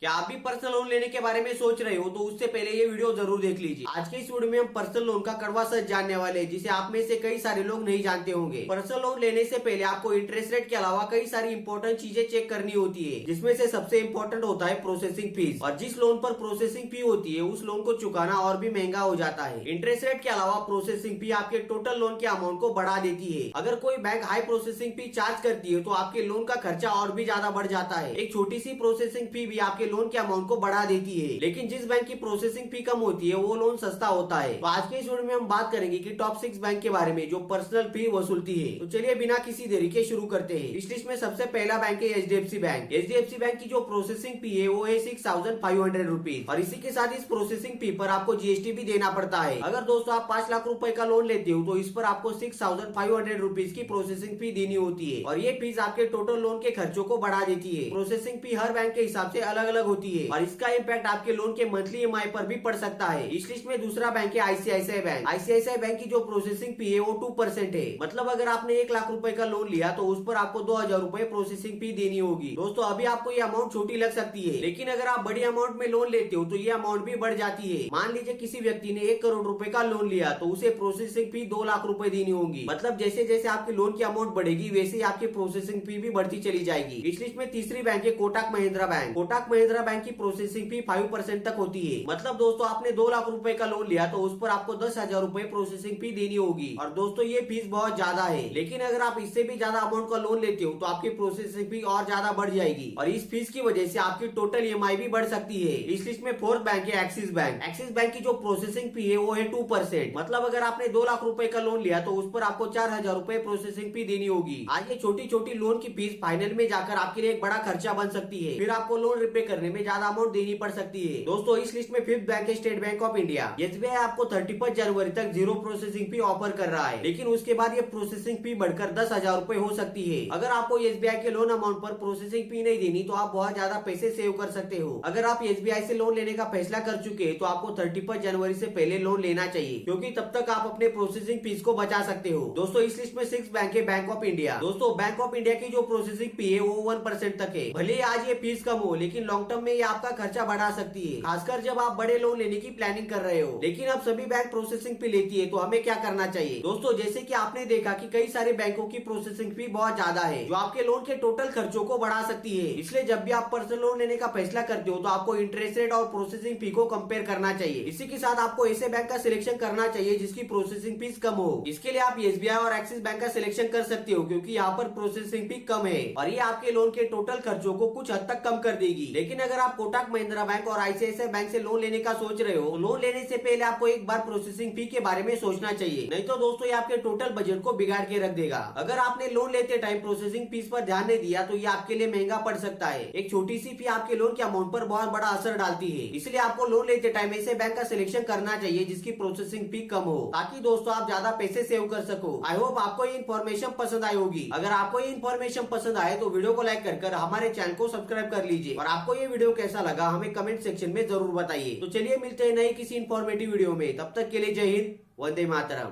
क्या आप भी पर्सनल लोन लेने के बारे में सोच रहे हो तो उससे पहले ये वीडियो जरूर देख लीजिए। आज के इस वीडियो में हम पर्सनल लोन का कड़वा सच जानने वाले हैं, जिसे आप में से कई सारे लोग नहीं जानते होंगे। पर्सनल लोन लेने से पहले आपको इंटरेस्ट रेट के अलावा कई सारी इंपॉर्टेंट चीजें चेक करनी होती है, जिसमें से सबसे इम्पोर्टेंट होता है प्रोसेसिंग फीस। और जिस लोन पर प्रोसेसिंग फी होती है उस लोन को चुकाना और भी महंगा हो जाता है। इंटरेस्ट रेट के अलावा प्रोसेसिंग फी आपके टोटल लोन के अमाउंट को बढ़ा देती है। अगर कोई bank high processing fee charge करती है तो आपके लोन का खर्चा और भी ज्यादा बढ़ जाता है। एक छोटी सी प्रोसेसिंग फी भी आपके लोन के अमाउंट को बढ़ा देती है। लेकिन जिस बैंक की प्रोसेसिंग फी कम होती है वो लोन सस्ता होता है। तो आज के इस वीडियो में हम बात करेंगे कि टॉप 6 बैंक के बारे में जो पर्सनल फी वसूलती है। तो चलिए बिना किसी देरी के शुरू करते हैं। इस लिस्ट में सबसे पहला बैंक है एचडीएफसी बैंक। एचडीएफसी बैंक की जो प्रोसेसिंग फी है वो है 6,500 रुपीज और इसी के साथ इस प्रोसेसिंग फी पर आपको जीएसटी भी देना पड़ता है। अगर दोस्तों आप 5 लाख रुपए का लोन लेते हो तो इस पर आपको 6,500 रुपीज की प्रोसेसिंग फी देनी होती है और ये फीस आपके टोटल लोन के खर्चों को बढ़ा देती है। प्रोसेसिंग फी हर बैंक के हिसाब से अलग अलग होती है और इसका इम्पैक्ट आपके लोन के मंथली ईएमआई पर भी पड़ सकता है। इस लिस्ट में दूसरा बैंक है आईसीआईसीआई बैंक। आईसीआईसीआई बैंक की जो प्रोसेसिंग फी है वो 2% है। मतलब अगर आपने 1 लाख रुपए का लोन लिया तो उस पर आपको 2,000 रुपए प्रोसेसिंग फी देनी होगी। दोस्तों अभी आपको ये अमाउंट छोटी लग सकती है, लेकिन अगर आप बड़ी अमाउंट में लोन लेते हो तो ये अमाउंट भी बढ़ जाती है। मान लीजिए किसी व्यक्ति ने 1 करोड़ रुपए का लोन लिया तो उसे प्रोसेसिंग फी 2 लाख रुपए देनी होगी। मतलब जैसे जैसे आपके लोन की अमाउंट बढ़ेगी वैसे ही आपकी प्रोसेसिंग फी भी बढ़ती चली जाएगी। इस लिस्ट में तीसरी बैंक है कोटक महिंद्रा बैंक। कोटक महिंद्रा बैंक की प्रोसेसिंग फी 5% तक होती है। मतलब दोस्तों आपने 2 लाख रुपए का लोन लिया तो उस पर आपको 10,000 रुपए प्रोसेसिंग फी देनी होगी और दोस्तों ये फीस बहुत ज्यादा है। लेकिन अगर आप इससे भी ज्यादा अमाउंट का लोन लेते हो तो आपकी प्रोसेसिंग फी और ज्यादा बढ़ जाएगी और इस फीस की वजह से आपकी टोटल ईएमआई भी बढ़ सकती है। इस लिस्ट में फोर्थ बैंक है एक्सिस बैंक। एक्सिस बैंक की जो प्रोसेसिंग फी है वो है 2%। मतलब अगर आपने 2 लाख रुपए का लोन लिया तो उस पर आपको 4,000 रुपए प्रोसेसिंग फी देनी होगी। आज ये छोटी छोटी लोन की फीस फाइनल में जाकर आपके लिए एक बड़ा खर्चा बन सकती है। फिर आपको लोन रिपे करने में ज्यादा अमाउंट देनी पड़ सकती है। दोस्तों इस लिस्ट में फिफ्थ बैंक है state bank of India. SBI आपको 31 जनवरी तक 0 प्रोसेसिंग फी ऑफर कर रहा है, लेकिन उसके बाद ये प्रोसेसिंग फी बढ़कर 10,000 रुपए हो सकती है। अगर आपको एसबीआई के लोन अमाउंट पर प्रोसेसिंग फी नहीं देनी तो आप बहुत ज्यादा पैसे सेव कर सकते हो। अगर आप एसबीआई से लोन लेने का फैसला कर चुके हैं तो आपको 31 जनवरी से पहले लोन लेना चाहिए, क्योंकि तब तक आप अपने प्रोसेसिंग फीस को बचा सकते हो। दोस्तों इस लिस्ट में 6 बैंक है बैंक ऑफ इंडिया। दोस्तों बैंक ऑफ इंडिया की जो प्रोसेसिंग फी है वो 1% तक है। भले आज ये फीस कम हो लेकिन लॉन्ग टर्म में ये आपका खर्चा बढ़ा सकती है, खासकर जब आप बड़े लोन लेने की प्लानिंग कर रहे हो। लेकिन अब सभी बैंक प्रोसेसिंग फी लेती है तो हमें क्या करना चाहिए? दोस्तों जैसे कि आपने देखा कि कई सारे बैंकों की प्रोसेसिंग फी बहुत ज्यादा है जो आपके लोन के टोटल खर्चों को बढ़ा सकती है। इसलिए जब भी आप पर्सनल लोन लेने का फैसला करते हो तो आपको इंटरेस्ट रेट और प्रोसेसिंग फी को कंपेयर करना चाहिए। इसी के साथ आपको ऐसे बैंक का सिलेक्शन करना चाहिए जिसकी प्रोसेसिंग फीस कम हो। इसके लिए आप एसबीआई और एक्सिस बैंक का सिलेक्शन कर सकते हो, क्योंकि यहाँ पर प्रोसेसिंग फी कम है और ये आपके लोन के टोटल खर्चों को कुछ हद तक कम कर देगी। लेकिन अगर आप कोटक महिंद्रा बैंक और आईसीआईसीआई बैंक से लोन लेने का सोच रहे हो, लोन लेने से पहले आपको एक बार प्रोसेसिंग फी के बारे में सोचना चाहिए, नहीं तो दोस्तों ये आपके टोटल बजट को बिगाड़ के रख देगा। अगर आपने लोन लेते टाइम प्रोसेसिंग फीस पर ध्यान नहीं दिया तो ये आपके लिए महंगा पड़ सकता है। एक छोटी सी फी आपके लोन के अमाउंट पर बहुत बड़ा असर डालती है। इसलिए आपको लोन लेते टाइम ऐसे बैंक का सिलेक्शन करना चाहिए जिसकी प्रोसेसिंग फी कम हो, ताकि दोस्तों आप ज्यादा पैसे सेव कर सको। आई होप आपको ये इन्फॉर्मेशन पसंद आई होगी। अगर आपको ये इन्फॉर्मेशन पसंद आए तो वीडियो को लाइक कर हमारे चैनल को सब्सक्राइब कर लीजिए और आपको ये वीडियो कैसा लगा हमें कमेंट सेक्शन में जरूर बताइए। तो चलिए मिलते हैं नए किसी इन्फॉर्मेटिव वीडियो में, तब तक के लिए जय हिंद, वंदे मातरम।